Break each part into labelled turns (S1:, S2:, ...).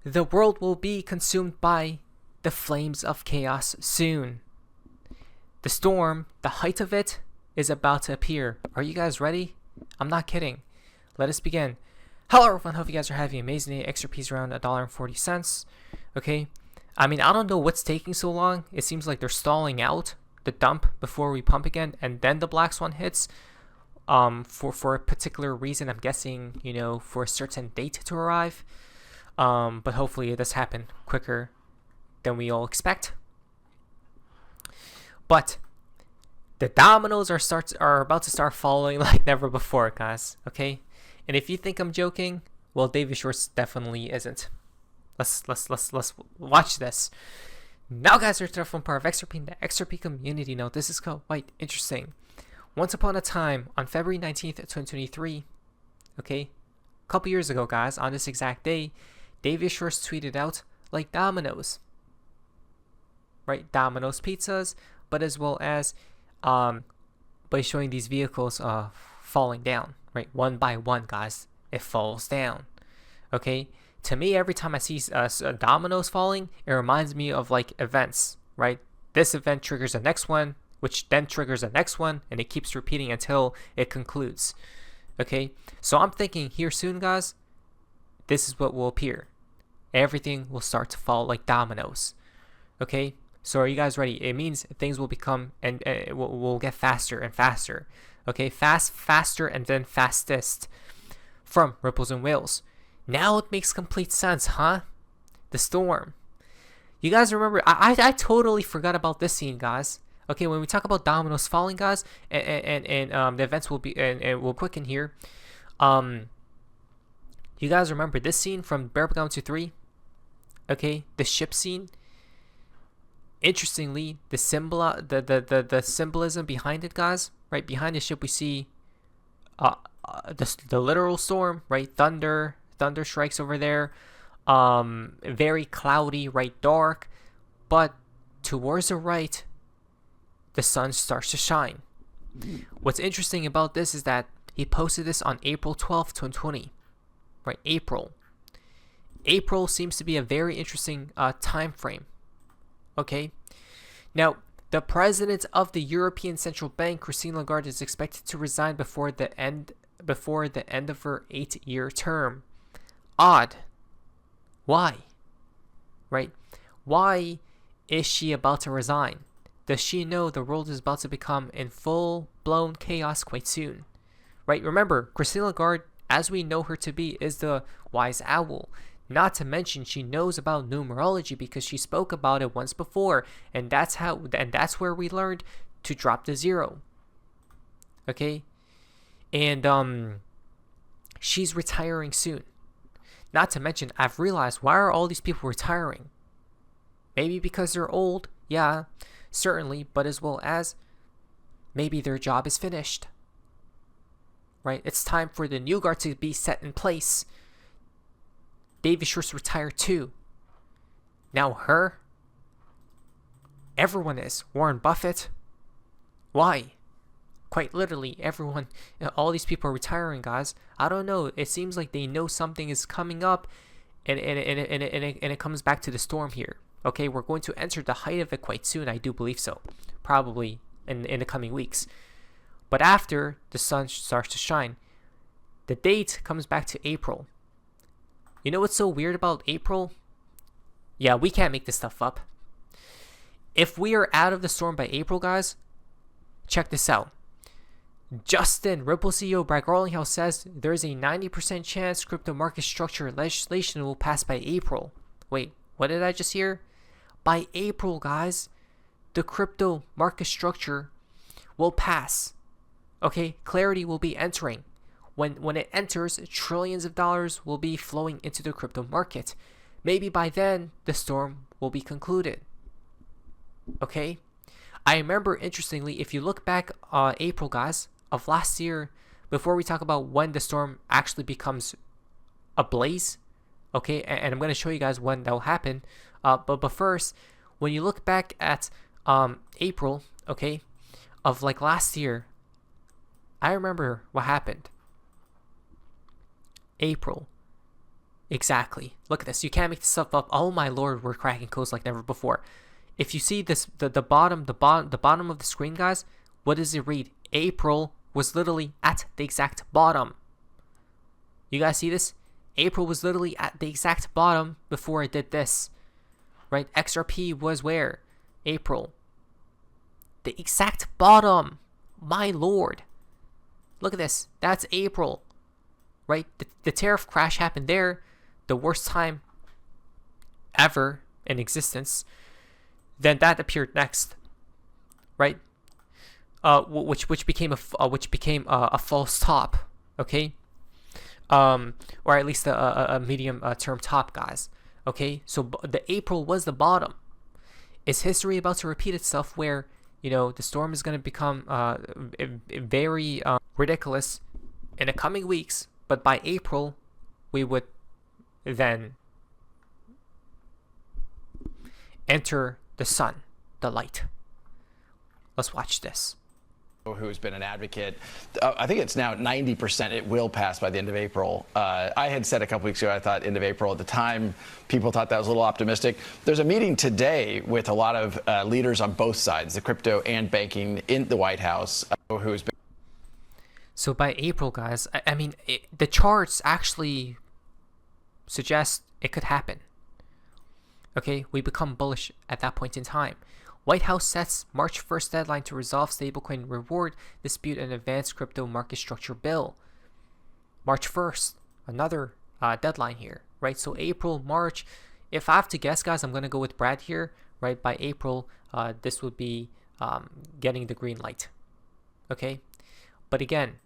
S1: The world will be consumed by the flames of chaos soon. The storm, the height of it, is about to appear. Are you guys ready? I'm not kidding. Let us begin. Hello everyone, hope you guys are having an amazing day. XRP is around $1.40. Okay. I mean, I don't know what's taking so long. It seems like they're stalling out the dump before we pump again, and then the black swan hits. For a particular reason, I'm guessing, for a certain date to arrive. But hopefully it does happen quicker than we all expect. But the dominoes are about to start falling like never before, guys. Okay, and if you think I'm joking, well, David Schwartz definitely isn't. Let's watch this. Now, guys, we're from part of XRP in the XRP community. Now, this is quite interesting. Once upon a time, on February 19th, 2023, okay, a couple years ago, guys, on this exact day, David Schwartz tweeted out like Dominoes, right? Dominoes pizzas, but as well as by showing these vehicles falling down, right? One by one, guys, it falls down. Okay, to me, every time I see dominoes falling, it reminds me of like events, right? This event triggers the next one, which then triggers the next one, and it keeps repeating until it concludes. Okay, so I'm thinking here soon, guys, this is what will appear. Everything will start to fall like dominoes. Okay, so are you guys ready? It means things will become and will get faster and faster. Okay, faster, and then fastest from ripples and whales. Now it makes complete sense, huh? The storm. You guys remember? I totally forgot about this scene, guys. Okay, when we talk about dominoes falling, guys, and the events will be and we'll quicken here. You guys remember this scene from BG123? Okay, the ship scene. Interestingly, the symbolism behind it, guys. Right behind the ship, we see the literal storm. Right, thunder strikes over there. Very cloudy, right, dark, but towards the right, the sun starts to shine. What's interesting about this is that he posted this on April 12th, 2020. Right, April seems to be a very interesting time frame. Okay, now the president of the European Central Bank, Christine Lagarde, is expected to resign before the end of her 8-year term. Odd. Why? Right? Why is she about to resign? Does she know the world is about to become in full-blown chaos quite soon? Right? Remember, Christine Lagarde, as we know her to be, is the wise owl. Not to mention, she knows about numerology because she spoke about it once before, and that's where we learned to drop the zero. Okay, and she's retiring soon. Not to mention, I've realized, why are all these people retiring? Maybe because they're old, yeah, certainly, but as well as maybe their job is finished. Right? It's time for the new guard to be set in place. David Schwartz retired too. Now her. Everyone is. Warren Buffett. Why? Quite literally, everyone, all these people are retiring, guys. I don't know. It seems like they know something is coming up, and it comes back to the storm here. Okay, we're going to enter the height of it quite soon. I do believe so. Probably in the coming weeks. But after the sun starts to shine, the date comes back to April. You know what's so weird about April? Yeah, we can't make this stuff up. If we are out of the storm by April, guys, check this out. Justin, Ripple CEO Brad Garlinghouse says there is a 90% chance crypto market structure legislation will pass by April. Wait, what did I just hear? By April, guys, the crypto market structure will pass. Okay, clarity will be entering. When it enters, trillions of dollars will be flowing into the crypto market. Maybe by then, the storm will be concluded. Okay? I remember, interestingly, if you look back April, guys, of last year, before we talk about when the storm actually becomes ablaze, okay, and I'm going to show you guys when that will happen. But first, when you look back at April, okay, of like last year, I remember what happened. April. Exactly. Look at this. You can't make this stuff up. Oh my lord, we're cracking codes like never before. If you see this, the bottom of the screen, guys, what does it read? April was literally at the exact bottom. You guys see this? April was literally at the exact bottom before I did this. Right? XRP was where? April. The exact bottom. My lord. Look at this. That's April. Right? The tariff crash happened there. The worst time ever in existence. Then that appeared next. Right? Which became a false top. Okay? Or at least a medium term top, guys. Okay, so the April was the bottom. Is history about to repeat itself where, you know, the storm is going to become very ridiculous in the coming weeks, but by April we would then enter the sun, the light. Let's watch this.
S2: Who's been an advocate. I think it's now 90% it will pass by the end of April. I had said a couple weeks ago, I thought end of April. At the time, people thought that was a little optimistic. There's a meeting today with a lot of leaders on both sides, the crypto and banking, in the White House. Who's been.
S1: So by April, guys, I mean, the charts actually suggest it could happen. Okay, we become bullish at that point in time. White House sets March 1st deadline to resolve stablecoin reward dispute and advanced crypto market structure bill. March 1st, another deadline here, right? So April, March. If I have to guess, guys, I'm going to go with Brad here, right? By April, this would be getting the green light. Okay? But again,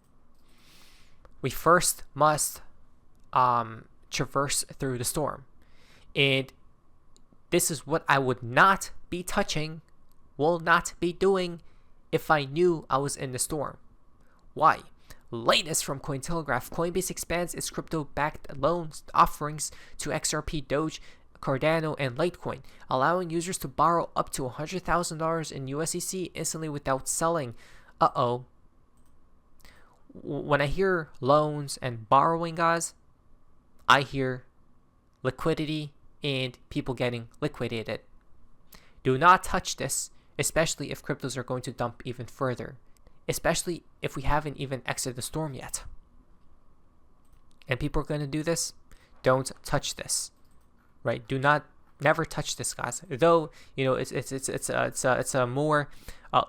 S1: we first must traverse through the storm. And this is what I would not be touching, will not be doing if I knew I was in the storm. Why? Latest from Cointelegraph. Coinbase expands its crypto-backed loans offerings to XRP, Doge, Cardano, and Litecoin, allowing users to borrow up to $100,000 in USDT instantly without selling. Uh-oh. When I hear loans and borrowing, guys, I hear liquidity and people getting liquidated. Do not touch this, especially if cryptos are going to dump even further, especially if we haven't even exited the storm yet. And people are going to do this. Don't touch this, right? Do not, never touch this, guys. Though, you know, it's a more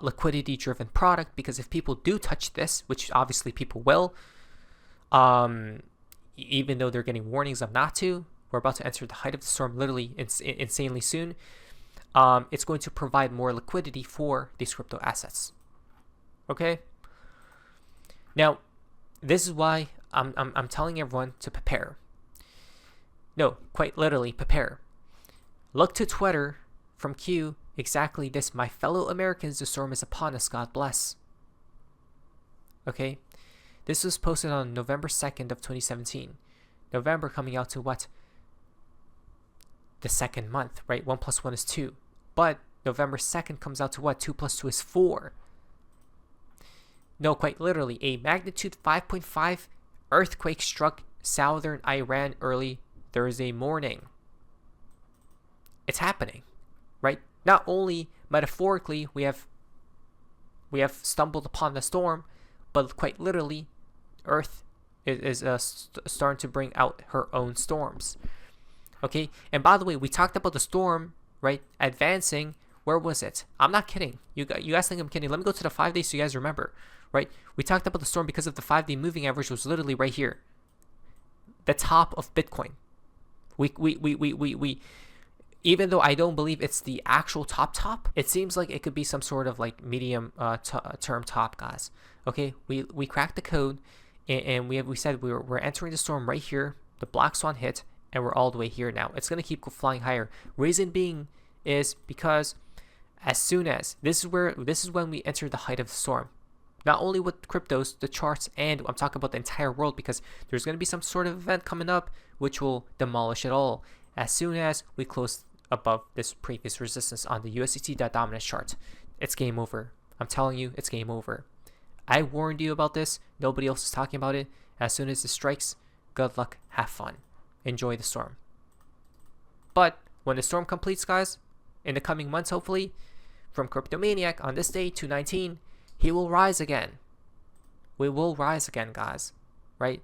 S1: liquidity-driven product, because if people do touch this, which obviously people will, even though they're getting warnings of not to, we're about to enter the height of the storm literally insanely soon. It's going to provide more liquidity for these crypto assets. Okay. Now, this is why I'm telling everyone to prepare. No, quite literally prepare. Look to Twitter from Q. Exactly this. My fellow Americans, the storm is upon us. God bless. Okay. This was posted on November 2nd of 2017. November coming out to what? The second month, right? 1 + 1 is 2. But November 2nd comes out to what? 2 + 2 is 4. No, quite literally, a magnitude 5.5 earthquake struck southern Iran early Thursday morning. It's happening, right? Not only metaphorically we have stumbled upon the storm, but quite literally, Earth is starting to bring out her own storms. Okay, and by the way, we talked about the storm, right, advancing. Where was it? I'm not kidding. You guys think I'm kidding. Let me go to the 5 days so you guys remember, right? We talked about the storm because of the 5-day moving average was literally right here. The top of Bitcoin. We even though I don't believe it's the actual top, it seems like it could be some sort of like medium term top, guys. Okay, we cracked the code, and we said we're entering the storm right here. The black swan hit, and we're all the way here now. It's gonna keep flying higher. Reason being is because as soon as this is when we enter the height of the storm. Not only with cryptos, the charts, and I'm talking about the entire world, because there's going to be some sort of event coming up which will demolish it all. As soon as we close above this previous resistance on the USDT.dominance chart, it's game over. I'm telling you, it's game over. I warned you about this. Nobody else is talking about it. As soon as it strikes, good luck, have fun. enjoy the storm. But when the storm completes, guys, in the coming months, hopefully, from Cryptomaniac on this day, 219, he will rise again. We will rise again, guys, right?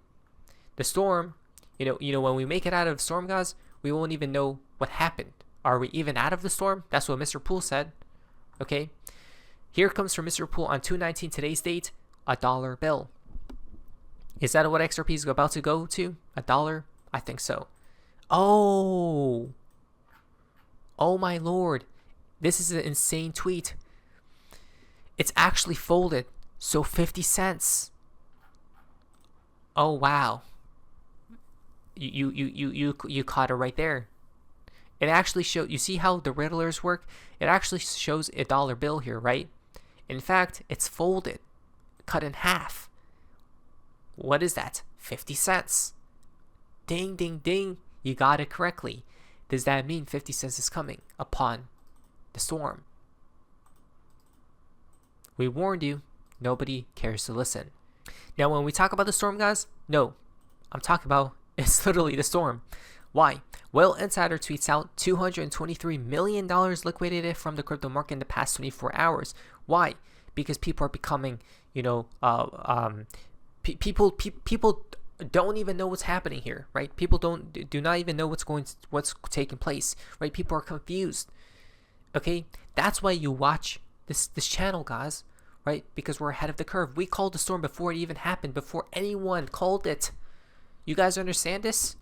S1: The storm, when we make it out of the storm, guys, we won't even know what happened. Are we even out of the storm? That's what Mr. Poole said. Okay. Here comes from Mr. Poole on 219 today's date, a dollar bill. Is that what XRP is about to go to? $1? I think so. Oh my lord. This is an insane tweet. It's actually folded. So 50 cents. Oh wow. You caught it right there. It actually shows, you see how the riddlers work? It actually shows a dollar bill here, right? In fact, it's folded, cut in half. What is that? 50 cents. Ding, ding, ding. You got it correctly. Does that mean 50 cents is coming upon the storm? We warned you. Nobody cares to listen. Now, when we talk about the storm, guys, no, I'm talking about it's literally the storm. Why? Well, Insider tweets out $223 million liquidated from the crypto market in the past 24 hours. Why? Because people are becoming, people don't even know what's happening here, right? People do not even know what's taking place, right? People are confused. Okay, that's why you watch this channel, guys, right? Because we're ahead of the curve. We called the storm before it even happened, before anyone called it. You guys understand this?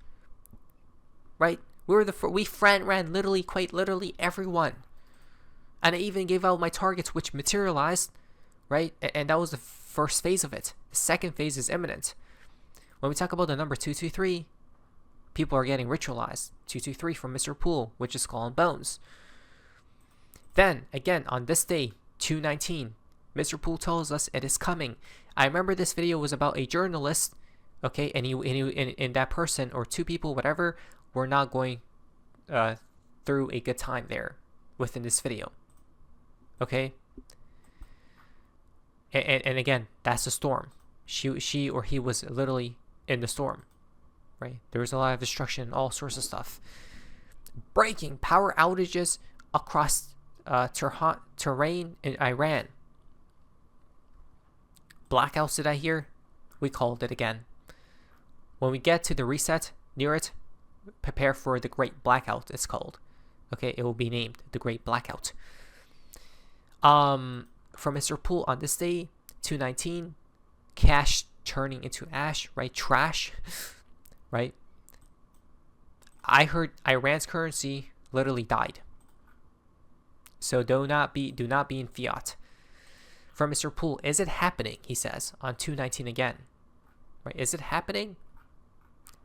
S1: Right? We ran literally, quite literally everyone. And I even gave out my targets, which materialized, right? And that was the first phase of it. The second phase is imminent. When we talk about the number 223, people are getting ritualized. 223 from Mr. Poole, which is Skull and Bones. Then, again, on this day, 219, Mr. Poole tells us it is coming. I remember this video was about a journalist, okay, and that person or two people, whatever, were not going through a good time there within this video, okay? And again, that's the storm. She or he was literally in the storm, right? There was a lot of destruction, all sorts of stuff. Breaking power outages across terrain in Iran. Blackouts, did I hear? We called it again. When we get to the reset near it, prepare for the Great Blackout, it's called. Okay, it will be named the Great Blackout. From Mr. Poole on this day, 219, cash turning into ash, right? Trash, right? I heard Iran's currency literally died. So do not be in fiat. From Mr. Poole, is it happening? He says on 219 again, right? Is it happening?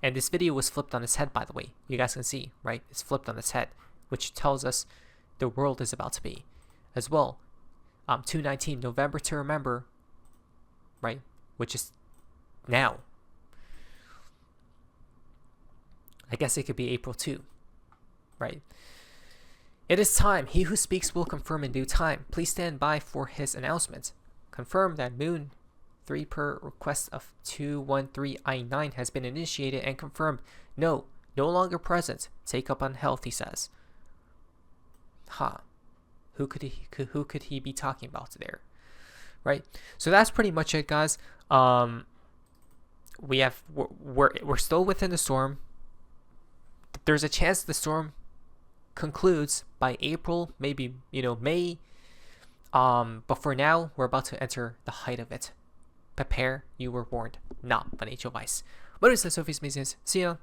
S1: And this video was flipped on its head, by the way. You guys can see, right? It's flipped on its head, which tells us the world is about to be as well. 219, November to remember, right? Which is now. I guess it could be April 2, right? It is time. He who speaks will confirm in due time. Please stand by for his announcement. Confirm that Moon 3 per request of 213I9 has been initiated and confirmed. No longer present. Take up on health, he says. Who could he be talking about there? Right? So that's pretty much it, guys. We're still within the storm. There's a chance the storm concludes by April, maybe May. But for now, we're about to enter the height of it. Prepare, you were warned. Not financial advice. What is the Sophie's business? See ya.